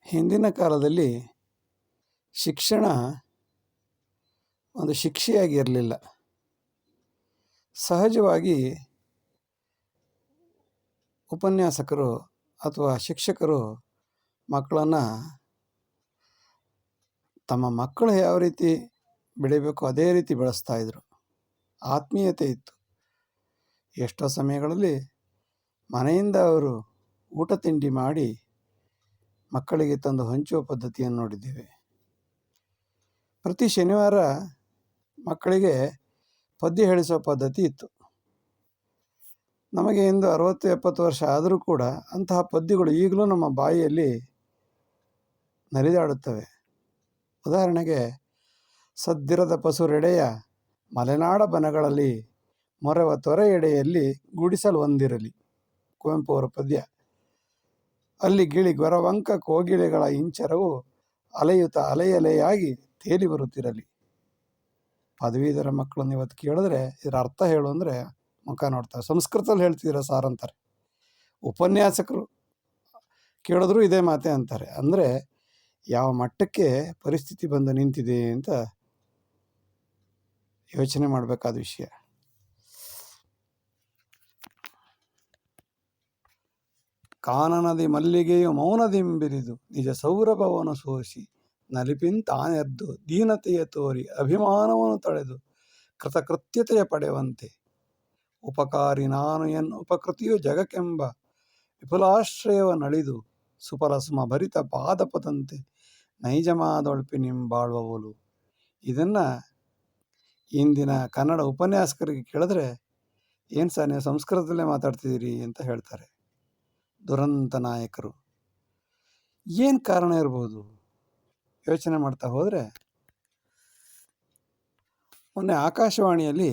ಹಿಂದಿನ ಕಾಲದಲ್ಲಿ ಶಿಕ್ಷಣ ಒಂದು ಶಿಕ್ಷೆಯಾಗಿ ಇರಲಿಲ್ಲ. ಸಹಜವಾಗಿ ಉಪನ್ಯಾಸಕರು ಅಥವಾ ಶಿಕ್ಷಕರು ಮಕ್ಕಳನ್ನು ತಮ್ಮ ಮಕ್ಕಳು ಯಾವ ರೀತಿ ಬೆಳಿಬೇಕು ಅದೇ ರೀತಿ ಬೆಳೆಸ್ತಾ ಇದ್ರು. ಆತ್ಮೀಯತೆ ಇತ್ತು. ಎಷ್ಟೋ ಸಮಯಗಳಲ್ಲಿ ಮನೆಯಿಂದ ಅವರು ಊಟ ತಿಂಡಿ ಮಾಡಿ ಮಕ್ಕಳಿಗೆ ತಂದು ಹಂಚುವ ಪದ್ಧತಿಯನ್ನು ನೋಡಿದ್ದೇವೆ. ಪ್ರತಿ ಶನಿವಾರ ಮಕ್ಕಳಿಗೆ ಪದ್ಯ ಹೇಳಿಸುವ ಪದ್ಧತಿ ಇತ್ತು. ನಮಗೆ ಇಂದು 60-70 ವರ್ಷ ಆದರೂ ಕೂಡ ಅಂತಹ ಪದ್ಯಗಳು ಈಗಲೂ ನಮ್ಮ ಬಾಯಿಯಲ್ಲಿ ನಲಿದಾಡುತ್ತವೆ. ಉದಾಹರಣೆಗೆ, ಸದ್ದಿರದ ಪಸುರೆಡೆಯ ಮಲೆನಾಡ ಬನಗಳಲ್ಲಿ ಮೊರೆವ ತೊರೆ ಎಡೆಯಲ್ಲಿ ಗುಡಿಸಲು ಒಂದಿರಲಿ, ಕುವೆಂಪು ಅವರ ಪದ್ಯ. ಅಲ್ಲಿ ಗಿಳಿ ಗೊರವಂಕ ಕೋಗಿಲೆಗಳ ಇಂಚರವು ಅಲೆಯುತ್ತ ಅಲೆಯಲೆಯಾಗಿ ತೇಲಿ ಬರುತ್ತಿರಲಿ. ಪದವೀಧರ ಮಕ್ಕಳನ್ನು ಇವತ್ತು ಕೇಳಿದ್ರೆ ಇದರ ಅರ್ಥ ಹೇಳು ಅಂದರೆ ಮುಖ ನೋಡ್ತಾರೆ. ಸಂಸ್ಕೃತದಲ್ಲಿ ಹೇಳ್ತಿದ್ದೀರ ಸಾರ್ ಅಂತಾರೆ. ಉಪನ್ಯಾಸಕರು ಕೇಳಿದ್ರು ಇದೇ ಮಾತೆ ಅಂತಾರೆ. ಅಂದರೆ ಯಾವ ಮಟ್ಟಕ್ಕೆ ಪರಿಸ್ಥಿತಿ ಬಂದು ನಿಂತಿದೆ ಅಂತ ಯೋಚನೆ ಮಾಡಬೇಕಾದ ವಿಷಯ. ಕಾನನದಿ ಮಲ್ಲಿಗೆಯು ಮೌನದಿಂಬಿರಿದು ನಿಜ ಸೌರಭವನ್ನು ಸೋಸಿ ನಲಿಪಿಂತಾನೆದ್ದು ದೀನತೆಯ ತೋರಿ ಅಭಿಮಾನವನ್ನು ತಳೆದು ಕೃತಕೃತ್ಯತೆಯ ಪಡೆಯುವಂತೆ ಉಪಕಾರಿ ನಾನು ಎನ್ನು ಉಪಕೃತಿಯು ಜಗಕ್ಕೆಂಬ ವಿಪುಲಾಶ್ರಯವ ನಳಿದು ಸುಫಲ ಸುಮ ಭರಿತ ಪಾದಪದಂತೆ ನೈಜಮಾದೊಳ್ಪಿನಿಂಬಾಳುವವಳು. ಇದನ್ನು ಇಂದಿನ ಕನ್ನಡ ಉಪನ್ಯಾಸಕರಿಗೆ ಕೇಳಿದ್ರೆ ಏನು ಸರ್ ನೀವು ಸಂಸ್ಕೃತದಲ್ಲೇ ಮಾತಾಡ್ತಿದ್ದೀರಿ ಅಂತ ಹೇಳ್ತಾರೆ. ದುರಂತ ನಾಯಕರು. ಏನು ಕಾರಣ ಇರ್ಬೋದು ಯೋಚನೆ ಮಾಡ್ತಾ ಹೋದರೆ, ಮೊನ್ನೆ ಆಕಾಶವಾಣಿಯಲ್ಲಿ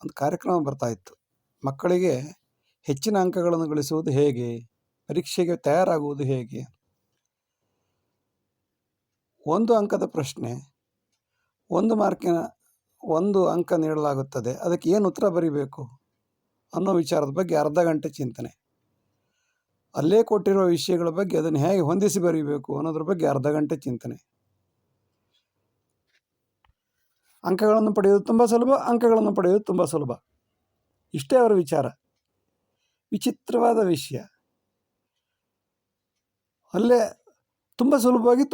ಒಂದು ಕಾರ್ಯಕ್ರಮ ಬರ್ತಾ ಇತ್ತು. ಮಕ್ಕಳಿಗೆ ಹೆಚ್ಚಿನ ಅಂಕಗಳನ್ನು ಗಳಿಸುವುದು ಹೇಗೆ, ಪರೀಕ್ಷೆಗೆ ತಯಾರಾಗುವುದು ಹೇಗೆ. 1 ಅಂಕದ ಪ್ರಶ್ನೆ, 1 ಮಾರ್ಕಿನ 1 ಅಂಕ ನೀಡಲಾಗುತ್ತದೆ. ಅದಕ್ಕೆ ಏನು ಉತ್ತರ ಬರೀಬೇಕು ಅನ್ನೋ ವಿಚಾರದ ಬಗ್ಗೆ ಅರ್ಧ ಗಂಟೆ ಚಿಂತನೆ. ಅಲ್ಲೇ ಕೊಟ್ಟಿರೋ ವಿಷಯಗಳ ಬಗ್ಗೆ ಅದನ್ನು ಹೇಗೆ ಹೊಂದಿಸಿ ಬರೀಬೇಕು ಅನ್ನೋದ್ರ ಬಗ್ಗೆ ಅರ್ಧ ಗಂಟೆ ಚಿಂತನೆ. ಅಂಕಗಳನ್ನು ಪಡೆಯೋದು ತುಂಬ ಸುಲಭ, ಅಂಕಗಳನ್ನು ಪಡೆಯೋದು ತುಂಬ ಸುಲಭ, ಇಷ್ಟೇ ಅವರ ವಿಚಾರ. ವಿಚಿತ್ರವಾದ ವಿಷಯ. ಅಲ್ಲೇ ತುಂಬ ಸುಲಭವಾಗಿ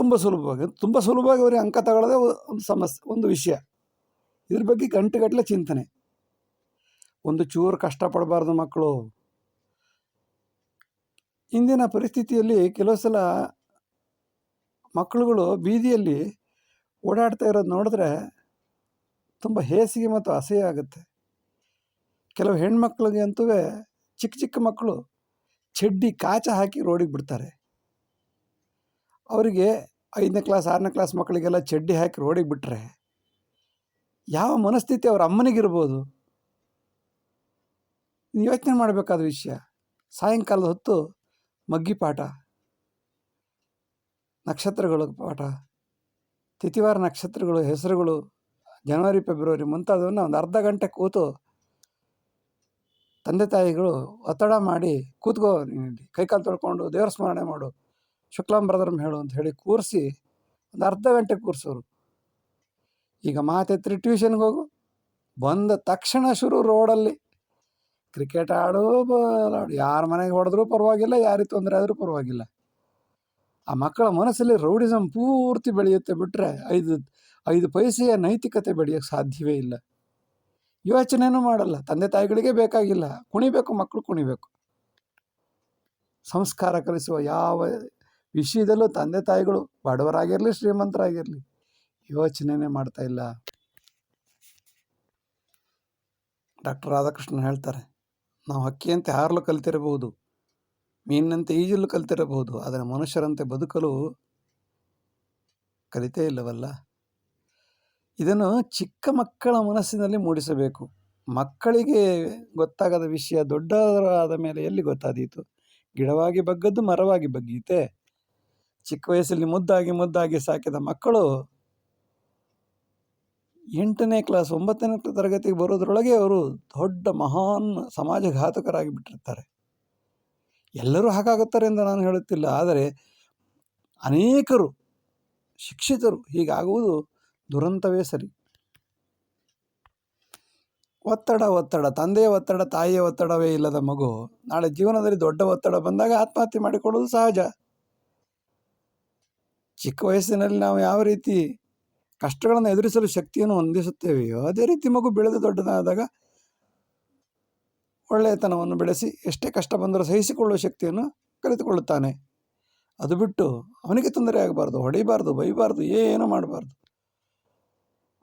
ಅವರಿಗೆ ಅಂಕ ತಗೊಳ್ಳೋದೇ ಒಂದು ಸಮಸ್ಯೆ, ಒಂದು ವಿಷಯ. ಇದ್ರ ಬಗ್ಗೆ ಗಂಟೆಗಟ್ಟಲೆ ಚಿಂತನೆ. ಒಂದು ಚೂರು ಕಷ್ಟಪಡಬಾರ್ದು ಮಕ್ಕಳು. ಇಂದಿನ ಪರಿಸ್ಥಿತಿಯಲ್ಲಿ ಕೆಲವು ಸಲ ಮಕ್ಕಳುಗಳು ಬೀದಿಯಲ್ಲಿ ಓಡಾಡ್ತಾ ಇರೋದು ನೋಡಿದ್ರೆ ತುಂಬ ಹೇಸಿಗೆ ಮತ್ತು ಅಸಹ್ಯ ಆಗುತ್ತೆ. ಕೆಲವು ಹೆಣ್ಮಕ್ಳಿಗೆ ಅಂತೂ ಚಿಕ್ಕ ಮಕ್ಕಳು ಚಡ್ಡಿ ಕಾಚ ಹಾಕಿ ರೋಡಿಗೆ ಬಿಡ್ತಾರೆ. ಅವರಿಗೆ 5ನೇ ಕ್ಲಾಸ್ 6ನೇ ಕ್ಲಾಸ್ ಮಕ್ಕಳಿಗೆಲ್ಲ ಚಡ್ಡಿ ಹಾಕಿ ರೋಡಿಗೆ ಬಿಟ್ಟರೆ ಯಾವ ಮನಸ್ಥಿತಿ ಅವ್ರ ಅಮ್ಮನಿಗಿರ್ಬೋದು ಯೋಚನೆ ಮಾಡಬೇಕಾದ ವಿಷಯ. ಸಾಯಂಕಾಲದ ಹೊತ್ತು ಮಗ್ಗಿ ಪಾಠ, ನಕ್ಷತ್ರಗಳ ಪಾಠ, ತಿಥಿವಾರ ನಕ್ಷತ್ರಗಳು ಹೆಸರುಗಳು, ಜನವರಿ ಫೆಬ್ರವರಿ ಮುಂತಾದವನ್ನು ಒಂದು ಅರ್ಧ ಗಂಟೆ ಕೂತು ತಂದೆ ತಾಯಿಗಳು ಒತ್ತಡ ಮಾಡಿ ಕೂತ್ಕೋ, ಕೈಕಾಲು ತೊಳ್ಕೊಂಡು ದೇವರ ಸ್ಮರಣೆ ಮಾಡು, ಶುಕ್ಲಾಂಬರಧರಂ ಹೇಳು ಅಂತ ಹೇಳಿ ಕೂರಿಸಿ ಒಂದು ಅರ್ಧ ಗಂಟೆ ಕೂರಿಸೋರು. ಈಗ ಮಾತೆತ್ರಿ ಟ್ಯೂಷನ್ಗೆ ಹೋಗು, ಬಂದ ತಕ್ಷಣ ಶುರು ರೋಡಲ್ಲಿ ಕ್ರಿಕೆಟ್ ಆಡು, ಯಾರ ಮನೆಗೆ ಹೊಡೆದ್ರೂ ಪರವಾಗಿಲ್ಲ, ಯಾರಿಗೆ ತೊಂದರೆ ಆದರೂ ಪರವಾಗಿಲ್ಲ. ಆ ಮಕ್ಕಳ ಮನಸ್ಸಲ್ಲಿ ರೌಡಿಸಮ್ ಪೂರ್ತಿ ಬೆಳೆಯುತ್ತೆ ಬಿಟ್ಟರೆ 5 ಪೈಸೆಯ ನೈತಿಕತೆ ಬೆಳೆಯೋಕ್ಕೆ ಸಾಧ್ಯವೇ ಇಲ್ಲ. ಯೋಚನೆನೂ ಮಾಡಲ್ಲ. ತಂದೆ ತಾಯಿಗಳಿಗೆ ಬೇಕಾಗಿಲ್ಲ, ಕುಣಿಬೇಕು, ಮಕ್ಕಳು ಕುಣಿಬೇಕು. ಸಂಸ್ಕಾರ ಕಲಿಸುವ ಯಾವ ವಿಷಯದಲ್ಲೂ ತಂದೆ ತಾಯಿಗಳು ಬಡವರಾಗಿರಲಿ ಶ್ರೀಮಂತರಾಗಿರಲಿ ಯೋಚನೆನೇ ಮಾಡ್ತಾ ಇಲ್ಲ. ಡಾಕ್ಟರ್ ರಾಧಾಕೃಷ್ಣನ್ ಹೇಳ್ತಾರೆ, ನಾವು ಹಕ್ಕಿಯಂತೆ ಹಾರಲು ಕಲಿತಿರಬಹುದು, ಮೀನಿನಂತೆ ಈಜಲು ಕಲಿತಿರಬಹುದು, ಆದರೆ ಮನುಷ್ಯರಂತೆ ಬದುಕಲು ಕಲಿತೇ ಇಲ್ಲವಲ್ಲ. ಇದನ್ನು ಚಿಕ್ಕ ಮಕ್ಕಳ ಮನಸ್ಸಿನಲ್ಲಿ ಮೂಡಿಸಬೇಕು. ಮಕ್ಕಳಿಗೆ ಗೊತ್ತಾಗದ ವಿಷಯ ದೊಡ್ಡವರಾದ ಮೇಲೆ ಎಲ್ಲಿ ಗೊತ್ತಾದೀತು. ಗಿಡವಾಗಿ ಬಗ್ಗದ್ದು ಮರವಾಗಿ ಬಗ್ಗೀತೆ. ಚಿಕ್ಕ ವಯಸ್ಸಲ್ಲಿ ಮುದ್ದಾಗಿ ಸಾಕಿದ ಮಕ್ಕಳು 8ನೇ ಕ್ಲಾಸ್ 9ನೇ ತರಗತಿಗೆ ಬರೋದ್ರೊಳಗೆ ಅವರು ದೊಡ್ಡ ಮಹಾನ್ ಸಮಾಜಘಾತಕರಾಗಿ ಬಿಟ್ಟಿರ್ತಾರೆ. ಎಲ್ಲರೂ ಹಾಗಾಗುತ್ತಾರೆ ಎಂದು ನಾನು ಹೇಳುತ್ತಿಲ್ಲ, ಆದರೆ ಅನೇಕರು ಶಿಕ್ಷಿತರು ಹೀಗಾಗುವುದು ದುರಂತವೇ ಸರಿ. ಒತ್ತಡ, ತಂದೆಯ ಒತ್ತಡ, ತಾಯಿಯ ಒತ್ತಡವೇ ಇಲ್ಲದ ಮಗು ನಾಳೆ ಜೀವನದಲ್ಲಿ ದೊಡ್ಡ ಒತ್ತಡ ಬಂದಾಗ ಆತ್ಮಹತ್ಯೆ ಮಾಡಿಕೊಳ್ಳುವುದು ಸಹಜ. ಚಿಕ್ಕ ವಯಸ್ಸಿನಲ್ಲಿ ನಾವು ಯಾವ ರೀತಿ ಕಷ್ಟಗಳನ್ನು ಎದುರಿಸಲು ಶಕ್ತಿಯನ್ನು ಹೊಂದಿಸುತ್ತೇವೆಯೋ ಅದೇ ರೀತಿ ಮಗು ಬೆಳೆದು ದೊಡ್ಡದಾದಾಗ ಒಳ್ಳೆಯತನವನ್ನು ಬೆಳೆಸಿ ಎಷ್ಟೇ ಕಷ್ಟ ಬಂದರೂ ಸಹಿಸಿಕೊಳ್ಳುವ ಶಕ್ತಿಯನ್ನು ಕಲಿತುಕೊಳ್ಳುತ್ತಾನೆ. ಅದು ಬಿಟ್ಟು ಅವನಿಗೆ ತೊಂದರೆ ಆಗಬಾರ್ದು, ಹೊಡಿಬಾರ್ದು, ಬೈಬಾರ್ದು, ಏನು ಮಾಡಬಾರ್ದು.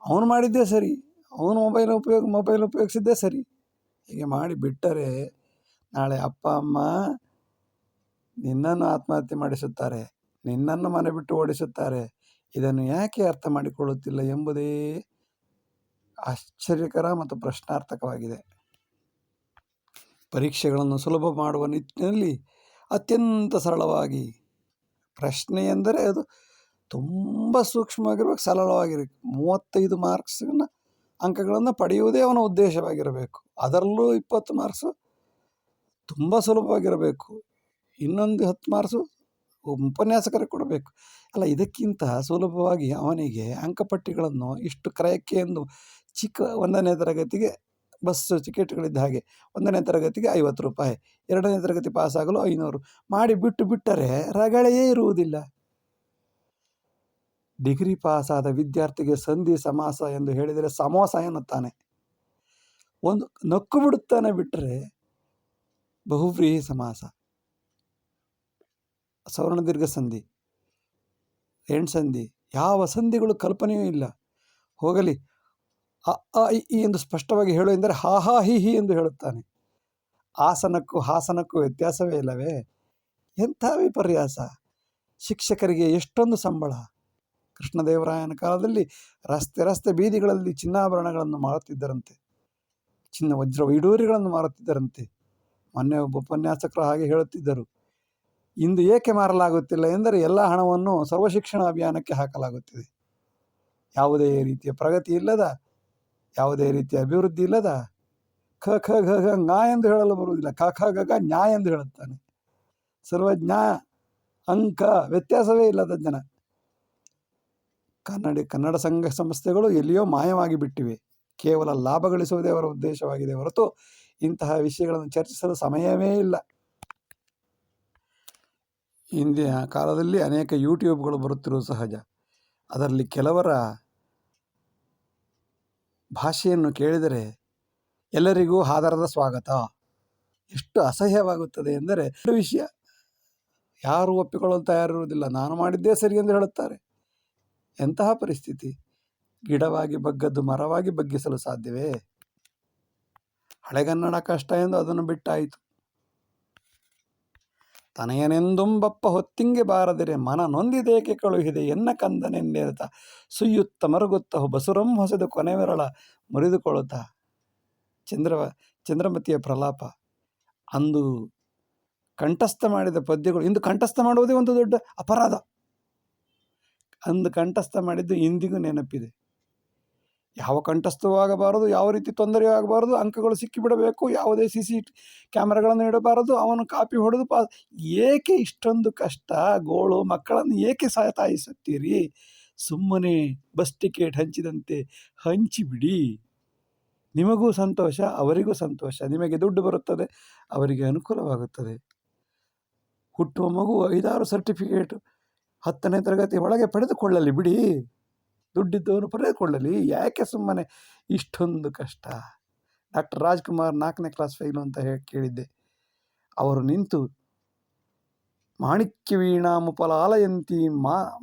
ಅವನು ಮಾಡಿದ್ದೇ ಸರಿ, ಅವನು ಮೊಬೈಲ್ ಉಪಯೋಗಿಸಿದ್ದೇ ಸರಿ. ಹೀಗೆ ಮಾಡಿ ಬಿಟ್ಟರೆ ನಾಳೆ ಅಪ್ಪ ಅಮ್ಮ ನಿನ್ನನ್ನು ಆತ್ಮಹತ್ಯೆ ಮಾಡಿಸುತ್ತಾರೆ, ನಿನ್ನನ್ನು ಮನೆ ಬಿಟ್ಟು ಓಡಿಸುತ್ತಾರೆ. ಇದನ್ನು ಯಾಕೆ ಅರ್ಥ ಮಾಡಿಕೊಳ್ಳುತ್ತಿಲ್ಲ ಎಂಬುದೇ ಆಶ್ಚರ್ಯಕರ ಮತ್ತು ಪ್ರಶ್ನಾರ್ಥಕವಾಗಿದೆ. ಪರೀಕ್ಷೆಗಳನ್ನು ಸುಲಭ ಮಾಡುವ ನಿಟ್ಟಿನಲ್ಲಿ ಅತ್ಯಂತ ಸರಳವಾಗಿ, ಪ್ರಶ್ನೆ ಎಂದರೆ ಅದು ತುಂಬ ಸೂಕ್ಷ್ಮವಾಗಿರ್ಬೇಕು, ಸರಳವಾಗಿರಬೇಕು. 35 ಮಾರ್ಕ್ಸ್ನ ಅಂಕಗಳನ್ನು ಪಡೆಯುವುದೇ ಅವನ ಉದ್ದೇಶವಾಗಿರಬೇಕು. ಅದರಲ್ಲೂ 20 ಮಾರ್ಕ್ಸು ತುಂಬ ಸುಲಭವಾಗಿರಬೇಕು, ಇನ್ನೊಂದು 10 ಮಾರ್ಕ್ಸು ಉಪನ್ಯಾಸಕರಿಗೆ ಕೊಡಬೇಕು. ಅಲ್ಲ, ಇದಕ್ಕಿಂತ ಸುಲಭವಾಗಿ ಅವನಿಗೆ ಅಂಕಪಟ್ಟಿಗಳನ್ನು ಇಷ್ಟು ಕ್ರಯಕ್ಕೆ ಎಂದು ಚಿಕ್ಕ 1ನೇ ತರಗತಿಗೆ ಬಸ್ಸು ಟಿಕೆಟ್ಗಳಿದ್ದ ಹಾಗೆ 1ನೇ ತರಗತಿಗೆ 50 ರೂಪಾಯಿ, 2ನೇ ತರಗತಿ ಪಾಸಾಗಲು 500 ಮಾಡಿ ಬಿಟ್ಟರೆ ರಗಳೆಯೇ ಇರುವುದಿಲ್ಲ. ಡಿಗ್ರಿ ಪಾಸಾದ ವಿದ್ಯಾರ್ಥಿಗೆ ಸಂಧಿ ಸಮಾಸ ಎಂದು ಹೇಳಿದರೆ ಸಮೋಸ ಎನ್ನುತ್ತಾನೆ. ಒಂದು ನಕ್ಕು ಬಿಡುತ್ತಾನೆ, ಬಿಟ್ಟರೆ ಬಹುವ್ರೀಹಿ ಸಮಾಸ, ಸವರ್ಣದೀರ್ಘ ಸಂಧಿ, ಎಂಡ್ ಸಂಧಿ, ಯಾವ ಸಂಧಿಗಳು ಕಲ್ಪನೆಯೂ ಇಲ್ಲ. ಹೋಗಲಿ, ಅ ಆ ಇ ಈ ಎಂದು ಸ್ಪಷ್ಟವಾಗಿ ಹೇಳು ಎಂದರೆ ಹಾ ಹಾ ಹಿ ಹಿ ಎಂದು ಹೇಳುತ್ತಾನೆ. ಆಸನಕ್ಕೂ ಹಾಸನಕ್ಕೂ ವ್ಯತ್ಯಾಸವೇ ಇಲ್ಲವೇ? ಎಂಥ ವಿಪರ್ಯಾಸ! ಶಿಕ್ಷಕರಿಗೆ ಎಷ್ಟೊಂದು ಸಂಬಳ! ಕೃಷ್ಣದೇವರಾಯನ ಕಾಲದಲ್ಲಿ ರಸ್ತೆ ಬೀದಿಗಳಲ್ಲಿ ಚಿನ್ನಾಭರಣಗಳನ್ನು ಮಾರುತ್ತಿದ್ದರಂತೆ, ವಜ್ರ ವೈಡೂರ್ಯಗಳನ್ನು ಮಾರುತ್ತಿದ್ದರಂತೆ. ಮೊನ್ನೆ ಒಬ್ಬ ಉಪನ್ಯಾಸಕರು ಹಾಗೆ ಹೇಳುತ್ತಿದ್ದರು. ಇಂದು ಏಕೆ ಮಾರಲಾಗುತ್ತಿಲ್ಲ ಎಂದರೆ ಎಲ್ಲ ಹಣವನ್ನು ಸರ್ವಶಿಕ್ಷಣ ಅಭಿಯಾನಕ್ಕೆ ಹಾಕಲಾಗುತ್ತಿದೆ. ಯಾವುದೇ ರೀತಿಯ ಪ್ರಗತಿ ಇಲ್ಲದ, ಯಾವುದೇ ರೀತಿಯ ಅಭಿವೃದ್ಧಿ ಇಲ್ಲದ, ಖ ಖ ಘ ಘ ಞ ಎಂದು ಹೇಳಲು ಬರುವುದಿಲ್ಲ, ಕ ಖ ಗ ಘ ಞ ಎಂದು ಹೇಳುತ್ತಾನೆ. ಸರ್ವಜ್ಞ, ಅಂಕ ವ್ಯತ್ಯಾಸವೇ ಇಲ್ಲದ ಜನ. ಕನ್ನಡ ಸಂಘ ಸಂಸ್ಥೆಗಳು ಎಲ್ಲಿಯೋ ಮಾಯವಾಗಿ ಬಿಟ್ಟಿವೆ. ಕೇವಲ ಲಾಭ ಗಳಿಸುವುದೇ ಅವರ ಉದ್ದೇಶವಾಗಿದೆ ಹೊರತು ಇಂತಹ ವಿಷಯಗಳನ್ನು ಚರ್ಚಿಸಲು ಸಮಯವೇ ಇಲ್ಲ. ಇಂದಿನ ಕಾಲದಲ್ಲಿ ಅನೇಕ ಯೂಟ್ಯೂಬ್ಗಳು ಬರುತ್ತಿರುವುದು ಸಹಜ. ಅದರಲ್ಲಿ ಕೆಲವರ ಭಾಷೆಯನ್ನು ಕೇಳಿದರೆ ಎಲ್ಲರಿಗೂ ಆದರದ ಸ್ವಾಗತ. ಎಷ್ಟು ಅಸಹ್ಯವಾಗುತ್ತದೆ ಎಂದರೆ ವಿಷಯ ಯಾರು ಒಪ್ಪಿಕೊಳ್ಳಲು ತಯಾರಿರುವುದಿಲ್ಲ. ನಾನು ಮಾಡಿದ್ದೇ ಸರಿ ಎಂದು ಹೇಳುತ್ತಾರೆ. ಎಂತಹ ಪರಿಸ್ಥಿತಿ! ಗಿಡವಾಗಿ ಬಗ್ಗದ್ದು ಮರವಾಗಿ ಬಗ್ಗಿಸಲು ಸಾಧ್ಯವೇ? ಹಳೆಗನ್ನಡ ಕಷ್ಟ ಎಂದು ಅದನ್ನು ಬಿಟ್ಟಾಯಿತು. ತನಯನೆಂದುಂಬಪ್ಪ ಹೊತ್ತಿಂಗೆ ಬಾರದಿರೆ ಮನ ನೊಂದಿದೇಕೆ ಕಳುಹಿದೆ ಎನ್ನ ಕಂದನೆಂದೇತ ಸುಯ್ಯುತ್ತ ಮರುಗುತ್ತ ಬಸುರಂ ಹೊಸೆದು ಕೊನೆವೆರಳ ಮುರಿದುಕೊಳ್ಳುತ್ತ. ಚಂದ್ರಮತಿಯ ಪ್ರಲಾಪ. ಅಂದು ಕಂಠಸ್ಥ ಮಾಡಿದ ಪದ್ಯಗಳು ಇಂದು ಕಂಠಸ್ಥ ಮಾಡುವುದೇ ಒಂದು ದೊಡ್ಡ ಅಪರಾಧ. ಅಂದು ಕಂಠಸ್ಥ ಮಾಡಿದ್ದು ಇಂದಿಗೂ ನೆನಪಿದೆ. ಯಾವ ಕಂಠಸ್ಥವೂ ಆಗಬಾರದು, ಯಾವ ರೀತಿ ತೊಂದರೆಯೂ ಆಗಬಾರದು, ಅಂಕಗಳು ಸಿಕ್ಕಿಬಿಡಬೇಕು, ಯಾವುದೇ CC ಕ್ಯಾಮ್ರಾಗಳನ್ನು ಇಡಬಾರದು, ಅವನು ಕಾಪಿ ಹೊಡೆದು ಏಕೆ ಇಷ್ಟೊಂದು ಕಷ್ಟ? ಗೋಳು ಮಕ್ಕಳನ್ನು ಏಕೆ ಸತಾಯಿಸುತ್ತೀರಿ? ಸುಮ್ಮನೆ ಬಸ್ ಟಿಕೆಟ್ ಹಂಚಿದಂತೆ ಹಂಚಿಬಿಡಿ. ನಿಮಗೂ ಸಂತೋಷ, ಅವರಿಗೂ ಸಂತೋಷ. ನಿಮಗೆ ದುಡ್ಡು ಬರುತ್ತದೆ, ಅವರಿಗೆ ಅನುಕೂಲವಾಗುತ್ತದೆ. ಹುಟ್ಟುವ ಮಗು 5-6 ಸರ್ಟಿಫಿಕೇಟ್ 10ನೇ ತರಗತಿ ಒಳಗೆ ಪಡೆದುಕೊಳ್ಳಲಿ ಬಿಡಿ, ದುಡ್ಡಿದ್ದವನು ಪಡೆದುಕೊಳ್ಳಲಿ. ಯಾಕೆ ಸುಮ್ಮನೆ ಇಷ್ಟೊಂದು ಕಷ್ಟ? ಡಾಕ್ಟರ್ ರಾಜ್ಕುಮಾರ್ 4ನೇ ಕ್ಲಾಸ್ ಫೈಲು ಅಂತ ಕೇಳಿದ್ದೆ. ಅವರು ನಿಂತು ಮಾಣಿಕ್ಯ ವೀಣಾ ಮುಪಲಾಲಯಂತಿ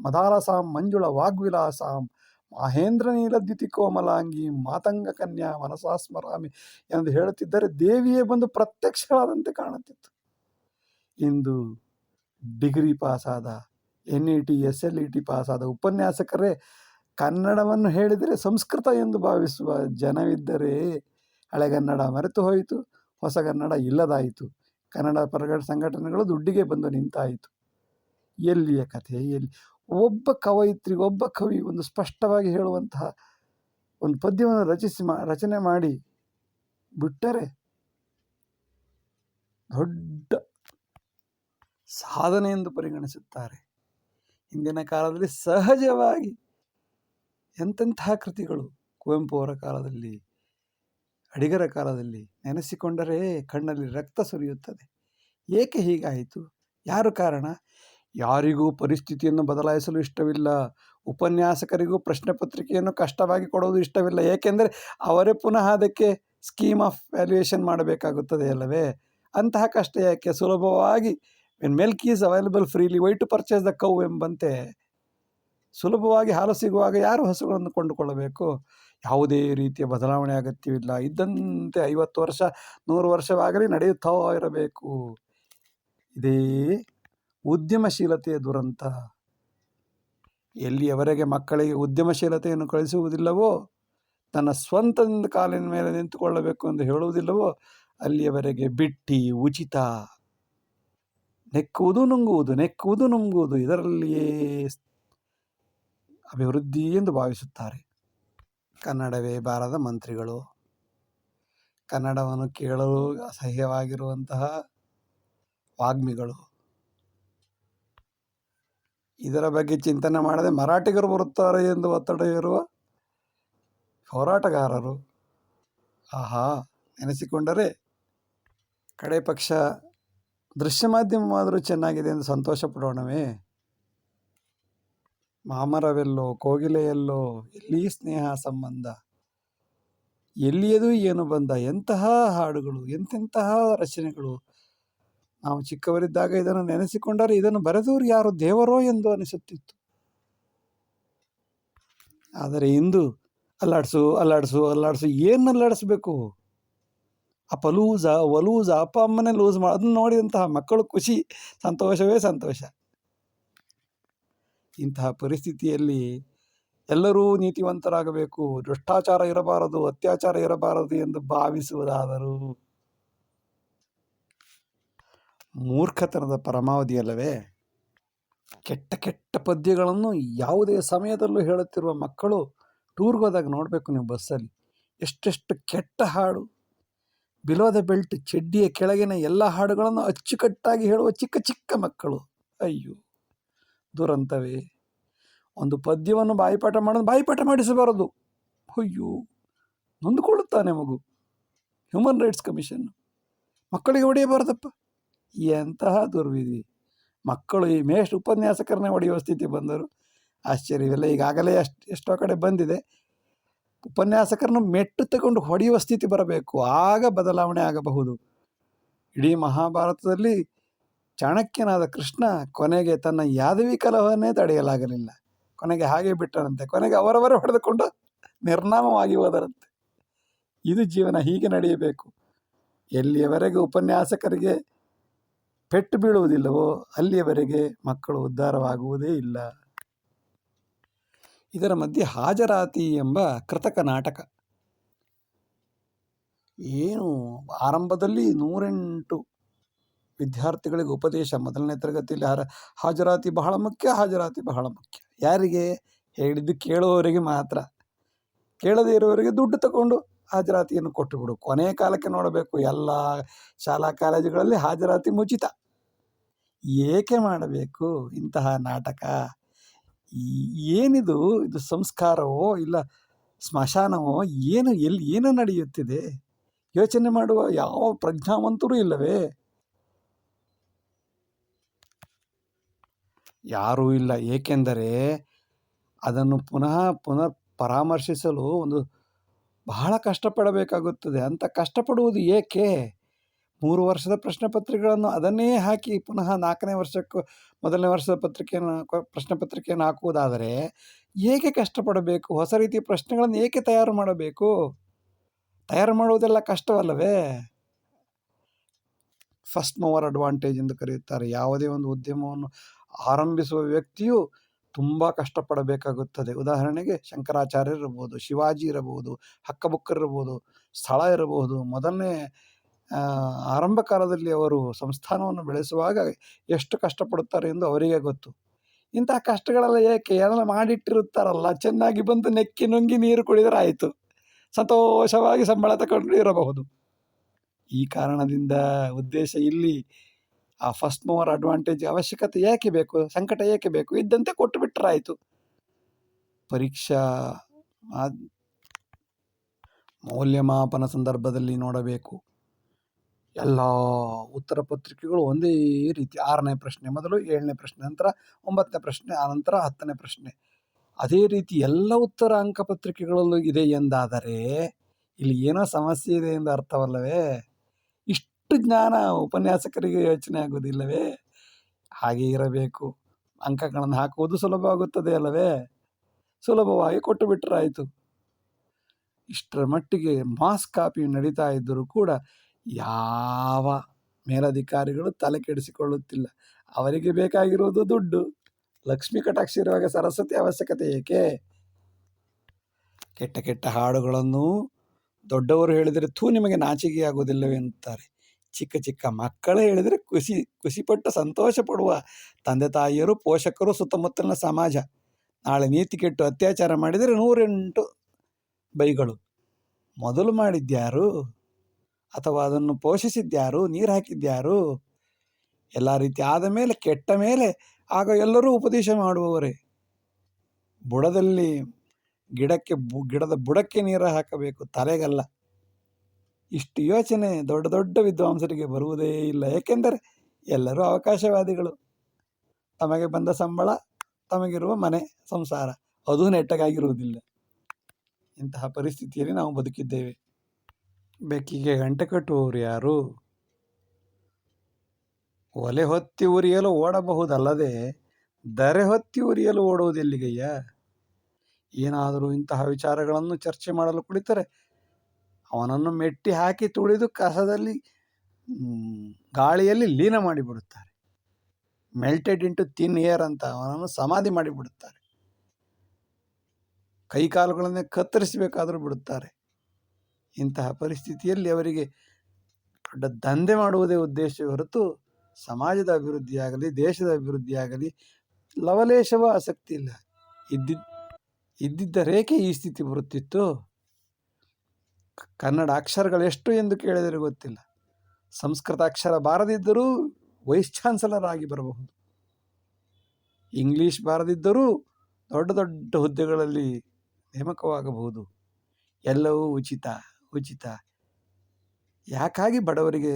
ಮದಾಲಸಾಂ ಮಂಜುಳ ವಾಗ್ವಿಲಾಸಾಂ ಮಹೇಂದ್ರ ನೀಲದ್ಯುತಿ ಕೋಮಲಾಂಗಿ ಮಾತಂಗ ಕನ್ಯಾ ಮನಸಾ ಸ್ಮರಾಮಿ ಎಂದು ಹೇಳುತ್ತಿದ್ದರೆ ದೇವಿಯೇ ಬಂದು ಪ್ರತ್ಯಕ್ಷವಾದಂತೆ ಕಾಣುತ್ತಿತ್ತು. ಇಂದು ಡಿಗ್ರಿ ಪಾಸಾದ, NET SLET ಪಾಸಾದ ಉಪನ್ಯಾಸಕರೇ ಕನ್ನಡವನ್ನು ಹೇಳಿದರೆ ಸಂಸ್ಕೃತ ಎಂದು ಭಾವಿಸುವ ಜನವಿದ್ದರೆ ಹಳೆಗನ್ನಡ ಮರೆತು ಹೋಯಿತು, ಹೊಸಗನ್ನಡ ಇಲ್ಲದಾಯಿತು. ಕನ್ನಡ ಪರಗಡ ಸಂಘಟನೆಗಳು ದುಡ್ಡಿಗೆ ಬಂದು ನಿಂತಾಯಿತು. ಎಲ್ಲಿಯ ಕಥೆ? ಎಲ್ಲಿ? ಒಬ್ಬ ಕವಯಿತ್ರಿ, ಒಬ್ಬ ಕವಿ ಒಂದು ಸ್ಪಷ್ಟವಾಗಿ ಹೇಳುವಂತಹ ಒಂದು ಪದ್ಯವನ್ನು ರಚನೆ ಮಾಡಿ ಬಿಟ್ಟರೆ ದೊಡ್ಡ ಸಾಧನೆ ಎಂದು ಪರಿಗಣಿಸುತ್ತಾರೆ. ಹಿಂದಿನ ಕಾಲದಲ್ಲಿ ಸಹಜವಾಗಿ ಎಂತೆಂತಹ ಕೃತಿಗಳು, ಕುವೆಂಪು ಅವರ ಕಾಲದಲ್ಲಿ, ಅಡಿಗರ ಕಾಲದಲ್ಲಿ ನೆನೆಸಿಕೊಂಡರೆ ಕಣ್ಣಲ್ಲಿ ರಕ್ತ ಸುರಿಯುತ್ತದೆ. ಏಕೆ ಹೀಗಾಯಿತು? ಯಾರು ಕಾರಣ? ಯಾರಿಗೂ ಪರಿಸ್ಥಿತಿಯನ್ನು ಬದಲಾಯಿಸಲು ಇಷ್ಟವಿಲ್ಲ. ಉಪನ್ಯಾಸಕರಿಗೂ ಪ್ರಶ್ನೆ ಪತ್ರಿಕೆಯನ್ನು ಕಷ್ಟವಾಗಿ ಕೊಡೋದು ಇಷ್ಟವಿಲ್ಲ. ಏಕೆಂದರೆ ಅವರೇ ಪುನಃ ಅದಕ್ಕೆ ಸ್ಕೀಮ್ ಆಫ್ ವ್ಯಾಲ್ಯೂಯೇಷನ್ ಮಾಡಬೇಕಾಗುತ್ತದೆ ಅಲ್ಲವೇ? ಅಂತಹ ಕಷ್ಟ ಯಾಕೆ? ಸುಲಭವಾಗಿ when milk is available freely why to purchase the cow ಎಂಬಂತೆ ಸುಲಭವಾಗಿ ಹಾಲು ಸಿಗುವಾಗ ಯಾರು ಹಸುಗಳನ್ನು ಕೊಂಡುಕೊಳ್ಳಬೇಕು? ಯಾವುದೇ ರೀತಿಯ ಬದಲಾವಣೆ ಅಗತ್ಯವಿಲ್ಲ. ಇದ್ದಂತೆ 50 ವರ್ಷ 100 ವರ್ಷವಾಗಲಿ ನಡೆಯುತ್ತಾ ಇರಬೇಕು. ಇದೇ ಉದ್ಯಮಶೀಲತೆಯ ದುರಂತ. ಎಲ್ಲಿಯವರೆಗೆ ಮಕ್ಕಳಿಗೆ ಉದ್ಯಮಶೀಲತೆಯನ್ನು ಕಳಿಸುವುದಿಲ್ಲವೋ, ತನ್ನ ಸ್ವಂತದಿಂದ ಕಾಲಿನ ಮೇಲೆ ನಿಂತುಕೊಳ್ಳಬೇಕು ಎಂದು ಹೇಳುವುದಿಲ್ಲವೋ, ಅಲ್ಲಿಯವರೆಗೆ ಬಿಟ್ಟಿ, ಉಚಿತ, ನೆಕ್ಕುವುದು ನುಂಗುವುದು ಇದರಲ್ಲಿಯೇ ಅಭಿವೃದ್ಧಿ ಎಂದು ಭಾವಿಸುತ್ತಾರೆ. ಕನ್ನಡವೇ ಬಾರದ ಮಂತ್ರಿಗಳು, ಕನ್ನಡವನ್ನು ಕೇಳಲು ಅಸಹ್ಯವಾಗಿರುವಂತಹ ವಾಗ್ಮಿಗಳು, ಇದರ ಬಗ್ಗೆ ಚಿಂತನೆ ಮಾಡದೆ ಮರಾಠಿಗರು ಬರುತ್ತಾರೆ ಎಂದು ಒತ್ತಡ ಹೇರುವ ಹೋರಾಟಗಾರರು. ಆಹಾ, ನೆನೆಸಿಕೊಂಡರೆ ಕಡೆ ಪಕ್ಷ ದೃಶ್ಯ ಮಾಧ್ಯಮವಾದರೂ ಚೆನ್ನಾಗಿದೆ ಎಂದು ಸಂತೋಷ ಪಡೋಣವೇ? ಮಾಮರವೆಲ್ಲೋ, ಕೋಗಿಲೆಯಲ್ಲೋ, ಎಲ್ಲಿ ಸ್ನೇಹ ಸಂಬಂಧ, ಎಲ್ಲಿಯದು ಏನು ಬಂದ, ಎಂತಹ ಹಾಡುಗಳು, ಎಂತೆಂತಹ ರಚನೆಗಳು. ನಾವು ಚಿಕ್ಕವರಿದ್ದಾಗ ಇದನ್ನು ನೆನೆಸಿಕೊಂಡರೆ ಇದನ್ನು ಬರೆದವರು ಯಾರು, ದೇವರೋ ಎಂದು ಅನಿಸುತ್ತಿತ್ತು. ಆದರೆ ಇಂದು ಅಲ್ಲಾಡಿಸು ಏನು ಅಲ್ಲಾಡಿಸ್ಬೇಕು? ಒಲೂಸ ಅಪ್ಪ ಅಮ್ಮನೇ ಲೂಸ್ ಮಾಡಿ ಅದನ್ನು ನೋಡಿದಂತಹ ಮಕ್ಕಳು ಖುಷಿ, ಸಂತೋಷವೇ ಸಂತೋಷ. ಇಂತಹ ಪರಿಸ್ಥಿತಿಯಲ್ಲಿ ಎಲ್ಲರೂ ನೀತಿವಂತರಾಗಬೇಕು, ಭ್ರಷ್ಟಾಚಾರ ಇರಬಾರದು, ಅತ್ಯಾಚಾರ ಇರಬಾರದು ಎಂದು ಭಾವಿಸುವುದಾದರೂ ಮೂರ್ಖತನದ ಪರಮಾವಧಿಯಲ್ಲವೇ? ಕೆಟ್ಟ ಕೆಟ್ಟ ಪದ್ಯಗಳನ್ನು ಯಾವುದೇ ಸಮಯದಲ್ಲೂ ಹೇಳುತ್ತಿರುವ ಮಕ್ಕಳು ಟೂರ್ಗೆ ಹೋದಾಗ ನೋಡಬೇಕು ನೀವು. ಬಸ್ಸಲ್ಲಿ ಎಷ್ಟೆಷ್ಟು ಕೆಟ್ಟ ಹಾಡು, ಬಿಲೋ ದ ಬೆಲ್ಟ್, ಚಡ್ಡಿಯ ಕೆಳಗಿನ ಎಲ್ಲ ಹಾಡುಗಳನ್ನು ಅಚ್ಚುಕಟ್ಟಾಗಿ ಹೇಳುವ ಚಿಕ್ಕ ಚಿಕ್ಕ ಮಕ್ಕಳು. ಅಯ್ಯೋ ದುರಂತವೇ! ಒಂದು ಪದ್ಯವನ್ನು ಬಾಯಿಪಾಠ ಮಾಡಿಸಬಾರದು. ಅಯ್ಯೋ, ನೊಂದುಕೊಳ್ಳುತ್ತಾನೆ ಮಗು. ಹ್ಯೂಮನ್ ರೈಟ್ಸ್ ಕಮಿಷನ್ ಮಕ್ಕಳಿಗೆ ಹೊಡೆಯಬಾರದಪ್ಪ. ಎಂತಹ ದುರ್ವಿಧಿ! ಮಕ್ಕಳು ಈ ಮೇಷ್ಟ್ ಉಪನ್ಯಾಸಕರನ್ನೇ ಹೊಡೆಯುವ ಸ್ಥಿತಿ ಬಂದರು. ಆಶ್ಚರ್ಯವಿಲ್ಲ. ಈಗಾಗಲೇ ಎಷ್ಟೋ ಕಡೆ ಬಂದಿದೆ. ಉಪನ್ಯಾಸಕರನ್ನು ಮೆಟ್ಟು ತಗೊಂಡು ಹೊಡೆಯುವ ಸ್ಥಿತಿ ಬರಬೇಕು, ಆಗ ಬದಲಾವಣೆ ಆಗಬಹುದು. ಇಡೀ ಮಹಾಭಾರತದಲ್ಲಿ ಚಾಣಕ್ಯನಾದ ಕೃಷ್ಣ ಕೊನೆಗೆ ತನ್ನ ಯಾದವಿ ಕಲಹವನ್ನೇ ತಡೆಯಲಾಗಲಿಲ್ಲ. ಕೊನೆಗೆ ಹಾಗೆ ಬಿಟ್ಟರಂತೆ. ಕೊನೆಗೆ ಅವರವರೇ ಹೊಡೆದುಕೊಂಡು ನಿರ್ನಾಮವಾಗಿ ಹೋದರಂತೆ. ಇದು ಜೀವನ, ಹೀಗೆ ನಡೆಯಬೇಕು. ಎಲ್ಲಿಯವರೆಗೆ ಉಪನ್ಯಾಸಕರಿಗೆ ಪೆಟ್ಟು ಬೀಳುವುದಿಲ್ಲವೋ ಅಲ್ಲಿಯವರೆಗೆ ಮಕ್ಕಳು ಉದ್ಧಾರವಾಗುವುದೇ ಇಲ್ಲ. ಇದರ ಮಧ್ಯೆ ಹಾಜರಾತಿ ಎಂಬ ಕೃತಕ ನಾಟಕ. ಏನು ಆರಂಭದಲ್ಲಿ 108 ವಿದ್ಯಾರ್ಥಿಗಳಿಗೆ ಉಪದೇಶ. ಮೊದಲನೇ ತರಗತಿಯಲ್ಲಿ ಹಾಜರಾತಿ ಬಹಳ ಮುಖ್ಯ. ಯಾರಿಗೆ? ಹೇಳಿದ್ದು ಕೇಳುವವರಿಗೆ ಮಾತ್ರ. ಕೇಳದೇ ಇರುವವರಿಗೆ ದುಡ್ಡು ತಗೊಂಡು ಹಾಜರಾತಿಯನ್ನು ಕೊಟ್ಟು ಬಿಡು. ಕೊನೆಯ ಕಾಲಕ್ಕೆ ನೋಡಬೇಕು, ಎಲ್ಲ ಶಾಲಾ ಕಾಲೇಜುಗಳಲ್ಲಿ ಹಾಜರಾತಿ ಉಚಿತ. ಏಕೆ ಮಾಡಬೇಕು ಇಂತಹ ನಾಟಕ? ಏನಿದು? ಇದು ಸಂಸ್ಕಾರವೋ ಇಲ್ಲ ಸ್ಮಶಾನವೋ? ಏನು ನಡೆಯುತ್ತಿದೆ? ಯೋಚನೆ ಮಾಡುವ ಯಾವ ಪ್ರಜ್ಞಾವಂತರೂ ಇಲ್ಲವೇ? ಯಾರೂ ಇಲ್ಲ. ಏಕೆಂದರೆ ಅದನ್ನು ಪುನಃ ಪರಾಮರ್ಶಿಸಲು ಬಹಳ ಕಷ್ಟಪಡಬೇಕಾಗುತ್ತದೆ. ಅಂತ ಕಷ್ಟಪಡುವುದು ಏಕೆ? 3 ವರ್ಷದ ಪ್ರಶ್ನೆ ಪತ್ರಿಕೆಗಳನ್ನು ಅದನ್ನೇ ಹಾಕಿ ಪುನಃ 4ನೇ ವರ್ಷಕ್ಕೂ ಮೊದಲನೇ ವರ್ಷದ ಪ್ರಶ್ನೆ ಪತ್ರಿಕೆಯನ್ನು ಹಾಕುವುದಾದರೆ ಏಕೆ ಕಷ್ಟಪಡಬೇಕು? ಹೊಸ ರೀತಿಯ ಪ್ರಶ್ನೆಗಳನ್ನು ಏಕೆ ತಯಾರು ಮಾಡಬೇಕು? ತಯಾರು ಮಾಡುವುದೆಲ್ಲ ಕಷ್ಟವಲ್ಲವೇ? ಫಸ್ಟ್ ಮೂವರ್ ಅಡ್ವಾಂಟೇಜ್ ಎಂದು ಕರೆಯುತ್ತಾರೆ. ಯಾವುದೇ ಒಂದು ಉದ್ಯಮವನ್ನು ಆರಂಭಿಸುವ ವ್ಯಕ್ತಿಯು ತುಂಬ ಕಷ್ಟಪಡಬೇಕಾಗುತ್ತದೆ. ಉದಾಹರಣೆಗೆ ಶಂಕರಾಚಾರ್ಯರಿರ್ಬೋದು, ಶಿವಾಜಿ ಇರಬಹುದು, ಹಕ್ಕಬುಕ್ಕರಿರ್ಬೋದು, ಸ್ಥಳ ಇರಬಹುದು. ಮೊದಲನೇ ಆರಂಭ ಕಾಲದಲ್ಲಿ ಅವರು ಸಂಸ್ಥಾನವನ್ನು ಬೆಳೆಸುವಾಗ ಎಷ್ಟು ಕಷ್ಟಪಡುತ್ತಾರೆ ಎಂದು ಅವರಿಗೆ ಗೊತ್ತು. ಇಂತಹ ಕಷ್ಟಗಳೆಲ್ಲ ಏಕೆ? ಎಲ್ಲ ಮಾಡಿಟ್ಟಿರುತ್ತಾರಲ್ಲ, ಚೆನ್ನಾಗಿ ಬಂದು ನೆಕ್ಕಿ ನುಂಗಿ ನೀರು ಕುಡಿದರೆ ಆಯಿತು, ಸಂತೋಷವಾಗಿ ಸಂಬಳ ತಗೊಂಡು ಇರಬಹುದು. ಈ ಕಾರಣದಿಂದ ಉದ್ದೇಶ ಇಲ್ಲಿ ಆ ಫಸ್ಟ್ ಮೂವರ್ ಅಡ್ವಾಂಟೇಜ್ ಅವಶ್ಯಕತೆ ಏಕೆ ಬೇಕು, ಸಂಕಟ ಏಕೆ ಬೇಕು, ಇದ್ದಂತೆ ಕೊಟ್ಟು ಬಿಟ್ಟರಾಯಿತು. ಪರೀಕ್ಷಾ ಮೌಲ್ಯಮಾಪನ ಸಂದರ್ಭದಲ್ಲಿ ನೋಡಬೇಕು, ಎಲ್ಲ ಉತ್ತರ ಪತ್ರಿಕೆಗಳು ಒಂದೇ ರೀತಿ. 6ನೇ ಪ್ರಶ್ನೆ ಮೊದಲು, 7ನೇ ಪ್ರಶ್ನೆ ನಂತರ, 9ನೇ ಪ್ರಶ್ನೆ ಆನಂತರ 10ನೇ ಪ್ರಶ್ನೆ. ಅದೇ ರೀತಿ ಎಲ್ಲ ಉತ್ತರ ಅಂಕಪತ್ರಿಕೆಗಳಲ್ಲೂ ಇದೆ ಎಂದಾದರೆ ಇಲ್ಲಿ ಏನೋ ಸಮಸ್ಯೆ ಇದೆ ಎಂದು ಅರ್ಥವಲ್ಲವೇ? ಇಷ್ಟು ಜ್ಞಾನ ಉಪನ್ಯಾಸಕರಿಗೆ ಯೋಚನೆ ಆಗುವುದಿಲ್ಲವೇ? ಹಾಗೆ ಇರಬೇಕು. ಅಂಕಗಳನ್ನು ಹಾಕುವುದು ಸುಲಭವಾಗುತ್ತದೆ ಅಲ್ಲವೇ? ಸುಲಭವಾಗಿ ಕೊಟ್ಟು ಬಿಟ್ಟರಾಯಿತು. ಇಷ್ಟರ ಮಟ್ಟಿಗೆ ಮಾಸ್ ಕಾಪಿ ನಡೀತಾ ಇದ್ದರೂ ಕೂಡ ಯಾವ ಮೇಲಧಿಕಾರಿಗಳು ತಲೆ ಕೆಡಿಸಿಕೊಳ್ಳುತ್ತಿಲ್ಲ. ಅವರಿಗೆ ಬೇಕಾಗಿರುವುದು ದುಡ್ಡು. ಲಕ್ಷ್ಮೀ ಕಟಾಕ್ಷ ಇರುವಾಗ ಸರಸ್ವತಿ ಅವಶ್ಯಕತೆ ಏಕೆ? ಕೆಟ್ಟ ಕೆಟ್ಟ ಹಾಡುಗಳನ್ನು ದೊಡ್ಡವರು ಹೇಳಿದರೆ ನಿಮಗೆ ನಾಚಿಕೆ ಆಗುವುದಿಲ್ಲವೇ ಅಂತಾರೆ. ಚಿಕ್ಕ ಚಿಕ್ಕ ಮಕ್ಕಳು ಹೇಳಿದರೆ ಖುಷಿಪಟ್ಟು ಸಂತೋಷ ಪಡುವ ತಂದೆ ತಾಯಿಯರು, ಪೋಷಕರು, ಸುತ್ತಮುತ್ತಲಿನ ಸಮಾಜ. ನಾಳೆ ನೀತಿ ಕೆಟ್ಟು ಅತ್ಯಾಚಾರ ಮಾಡಿದರೆ 108 ಬೈಗಳು. ಮೊದಲು ಮಾಡಿದ್ಯಾರು? ಅಥವಾ ಅದನ್ನು ಪೋಷಿಸಿದ್ಯಾರು? ನೀರು ಹಾಕಿದ್ಯಾರು? ಎಲ್ಲ ರೀತಿ ಆದ ಮೇಲೆ, ಕೆಟ್ಟ ಮೇಲೆ ಆಗ ಎಲ್ಲರೂ ಉಪದೇಶ ಮಾಡುವವರೇ. ಬುಡದಲ್ಲಿ ಗಿಡದ ಬುಡಕ್ಕೆ ನೀರು ಹಾಕಬೇಕು, ತಲೆಗಲ್ಲ. ಇಷ್ಟು ಯೋಚನೆ ದೊಡ್ಡ ದೊಡ್ಡ ವಿದ್ವಾಂಸರಿಗೆ ಬರುವುದೇ ಇಲ್ಲ. ಏಕೆಂದರೆ ಎಲ್ಲರೂ ಅವಕಾಶವಾದಿಗಳು. ತಮಗೆ ಬಂದ ಸಂಬಳ, ತಮಗಿರುವ ಮನೆ ಸಂಸಾರ, ಅದು ನೆಟ್ಟಗಾಗಿರುವುದಿಲ್ಲ. ಇಂತಹ ಪರಿಸ್ಥಿತಿಯಲ್ಲಿ ನಾವು ಬದುಕಿದ್ದೇವೆ. ಬೆಕ್ಕಿಗೆ ಗಂಟೆ ಕಟ್ಟುವವರು ಯಾರು? ಒಲೆ ಹೊತ್ತಿ ಉರಿಯಲು ಓಡಬಹುದಲ್ಲದೆ ದರೆ ಹೊತ್ತಿ ಉರಿಯಲು ಓಡುವುದೆಲ್ಲಿಗಯ್ಯ? ಏನಾದರೂ ಇಂತಹ ವಿಚಾರಗಳನ್ನು ಚರ್ಚೆ ಮಾಡಲು ಕುಳಿತರೆ ಅವನನ್ನು ಮೆಟ್ಟಿ ಹಾಕಿ ತುಳಿದು ಕಸದಲ್ಲಿ, ಗಾಳಿಯಲ್ಲಿ ಲೀನ ಮಾಡಿಬಿಡುತ್ತಾರೆ. ಮೆಲ್ಟೆಡ್ ಇಂಟು ಥಿನ್ ಏರ್ ಅಂತ ಅವನನ್ನು ಸಮಾಧಿ ಮಾಡಿಬಿಡುತ್ತಾರೆ. ಕೈಕಾಲುಗಳನ್ನೇ ಕತ್ತರಿಸಬೇಕಾದರೂ ಬಿಡುತ್ತಾರೆ. ಇಂತಹ ಪರಿಸ್ಥಿತಿಯಲ್ಲಿ ಅವರಿಗೆ ದೊಡ್ಡ ದಂಧೆ ಮಾಡುವುದೇ ಉದ್ದೇಶವೇ ಹೊರತು ಸಮಾಜದ ಅಭಿವೃದ್ಧಿಯಾಗಲಿ, ದೇಶದ ಅಭಿವೃದ್ಧಿಯಾಗಲಿ ಲವಲೇಶವ ಆಸಕ್ತಿ ಇಲ್ಲ. ಇದ್ದಿದ್ದರೇಕೆ ಈ ಸ್ಥಿತಿ ಬರುತ್ತಿತ್ತು? ಕನ್ನಡ ಅಕ್ಷರಗಳೆಷ್ಟು ಎಂದು ಕೇಳಿದರೆ ಗೊತ್ತಿಲ್ಲ. ಸಂಸ್ಕೃತ ಅಕ್ಷರ ಬಾರದಿದ್ದರೂ ವೈಸ್ ಚಾನ್ಸಲರ್ ಆಗಿ ಬರಬಹುದು. ಇಂಗ್ಲಿಷ್ ಬಾರದಿದ್ದರೂ ದೊಡ್ಡ ದೊಡ್ಡ ಹುದ್ದೆಗಳಲ್ಲಿ ನೇಮಕವಾಗಬಹುದು. ಎಲ್ಲವೂ ಉಚಿತ ಉಚಿತ. ಯಾಕಾಗಿ ಬಡವರಿಗೆ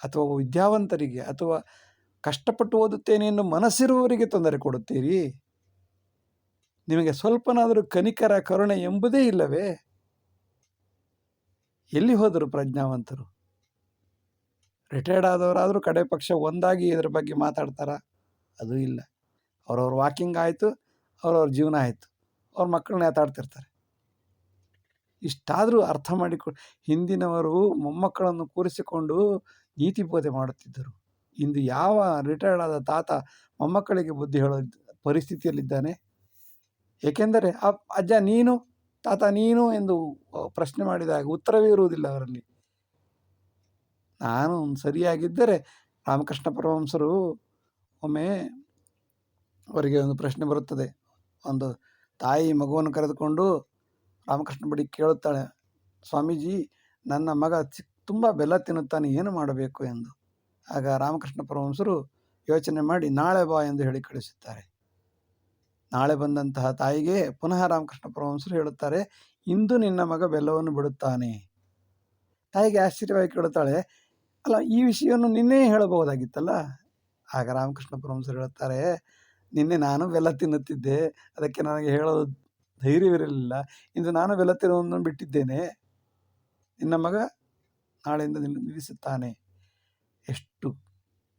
ಅಥವಾ ವಿದ್ಯಾವಂತರಿಗೆ ಅಥವಾ ಕಷ್ಟಪಟ್ಟು ಓದುತ್ತೇನೆ ಎಂದು ಮನಸ್ಸಿರುವವರಿಗೆ ತೊಂದರೆ ಕೊಡುತ್ತೀರಿ? ನಿಮಗೆ ಸ್ವಲ್ಪನಾದರೂ ಕನಿಕರ, ಕರುಣೆ ಎಂಬುದೇ ಇಲ್ಲವೇ? ಎಲ್ಲಿ ಹೋದರು ಪ್ರಜ್ಞಾವಂತರು? ರಿಟೈರ್ಡ್ ಆದವರಾದರೂ ಕಡೆ ಪಕ್ಷ ಒಂದಾಗಿ ಇದರ ಬಗ್ಗೆ ಮಾತಾಡ್ತಾರ? ಅದು ಇಲ್ಲ. ಅವ್ರವ್ರ ವಾಕಿಂಗ್ ಆಯಿತು, ಅವ್ರವ್ರ ಜೀವನ ಆಯಿತು, ಅವ್ರ ಮಕ್ಕಳನ್ನ ನೇತಾಡ್ತಿರ್ತಾರೆ. ಇಷ್ಟಾದರೂ ಅರ್ಥ ಹಿಂದಿನವರು ಮೊಮ್ಮಕ್ಕಳನ್ನು ಕೂರಿಸಿಕೊಂಡು ನೀತಿ ಬೋಧೆ ಮಾಡುತ್ತಿದ್ದರು. ಇಂದು ಯಾವ ರಿಟೈರ್ಡ್ ಆದ ತಾತ ಮೊಮ್ಮಕ್ಕಳಿಗೆ ಬುದ್ಧಿ ಹೇಳೋ ಪರಿಸ್ಥಿತಿಯಲ್ಲಿದ್ದಾನೆ? ಏಕೆಂದರೆ ಅಜ್ಜ ನೀನು, ತಾತ ನೀನು ಎಂದು ಪ್ರಶ್ನೆ ಮಾಡಿದಾಗ ಉತ್ತರವೇ ಇರುವುದಿಲ್ಲ ಅವರಲ್ಲಿ. ನಾನು ಸರಿಯಾಗಿದ್ದರೆ ರಾಮಕೃಷ್ಣ ಪರಮಹಂಸರು ಒಮ್ಮೆ ಅವರಿಗೆ ಒಂದು ಪ್ರಶ್ನೆ ಬರುತ್ತದೆ. ಒಂದು ತಾಯಿ ಮಗುವನ್ನು ಕರೆದುಕೊಂಡು ರಾಮಕೃಷ್ಣ ಬಳಿ ಕೇಳುತ್ತಾಳೆ, ಸ್ವಾಮೀಜಿ ನನ್ನ ಮಗ ತುಂಬ ಬೆಲ್ಲ ತಿನ್ನುತ್ತಾನೆ, ಏನು ಮಾಡಬೇಕು ಎಂದು. ಆಗ ರಾಮಕೃಷ್ಣ ಪರಮಹಂಸರು ಯೋಚನೆ ಮಾಡಿ ನಾಳೆ ಬಾ ಎಂದು ಹೇಳಿ ಕಳಿಸುತ್ತಾರೆ. ನಾಳೆ ಬಂದಂತಹ ತಾಯಿಗೆ ಪುನಃ ರಾಮಕೃಷ್ಣ ಪರಮಹಂಸರು ಹೇಳುತ್ತಾರೆ, ಇಂದು ನಿನ್ನ ಮಗ ಬೆಲ್ಲವನ್ನು ಬಿಡುತ್ತಾನೆ. ತಾಯಿಗೆ ಆಶ್ಚರ್ಯವಾಗಿ ಕೇಳುತ್ತಾಳೆ, ಅಲ್ಲ ಈ ವಿಷಯವನ್ನು ನಿನ್ನೆ ಹೇಳಬಹುದಾಗಿತ್ತಲ್ಲ. ಆಗ ರಾಮಕೃಷ್ಣ ಪರಮಹಂಸರು ಹೇಳುತ್ತಾರೆ, ನಿನ್ನೆ ನಾನು ಬೆಲ್ಲ ತಿನ್ನುತ್ತಿದ್ದೆ, ಅದಕ್ಕೆ ನನಗೆ ಹೇಳೋದು ಧೈರ್ಯವಿರಲಿಲ್ಲ. ಇಂದು ನಾನು ಬೆಲ್ಲ ತಿನ್ನುವುದನ್ನು ಬಿಟ್ಟಿದ್ದೇನೆ, ನಿನ್ನ ಮಗ ನಾಳೆಯಿಂದ ನಿಲ್ಲಿಸುತ್ತಾನೆ. ಎಷ್ಟು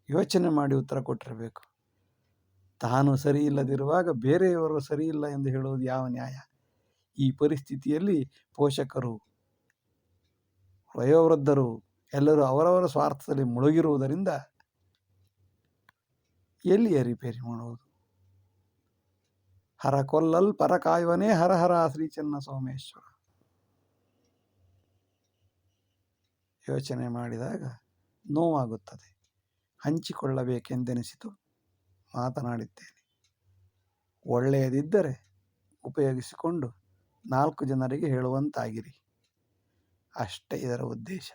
ಯೋಚನೆ ಮಾಡಿ ಉತ್ತರ ಕೊಟ್ಟಿರಬೇಕು. ತಾನು ಸರಿ ಇಲ್ಲದಿರುವಾಗ ಬೇರೆಯವರು ಸರಿ ಇಲ್ಲ ಎಂದು ಹೇಳುವುದು ಯಾವ ನ್ಯಾಯ? ಈ ಪರಿಸ್ಥಿತಿಯಲ್ಲಿ ಪೋಷಕರು, ವಯೋವೃದ್ಧರು ಎಲ್ಲರೂ ಅವರವರ ಸ್ವಾರ್ಥದಲ್ಲಿ ಮುಳುಗಿರುವುದರಿಂದ ಎಲ್ಲಿಯ ರಿಪೇರಿ ಮಾಡುವುದು? ಹರ ಕೊಲ್ಲಲ್ ಪರ ಕಾಯುವನೇ ಹರ ಹರ ಶ್ರೀ ಚೆನ್ನ ಸೋಮೇಶ್ವರ. ಯೋಚನೆ ಮಾಡಿದಾಗ ನೋವಾಗುತ್ತದೆ. ಹಂಚಿಕೊಳ್ಳಬೇಕೆಂದೆನಿಸಿತು, ಮಾತನಾಡಿದ್ದೇನೆ. ಒಳ್ಳೆಯದಿದ್ದರೆ ಉಪಯೋಗಿಸಿಕೊಂಡು 4 ಜನರಿಗೆ ಹೇಳುವಂತಾಗಿರಿ. ಅಷ್ಟೇ ಇದರ ಉದ್ದೇಶ.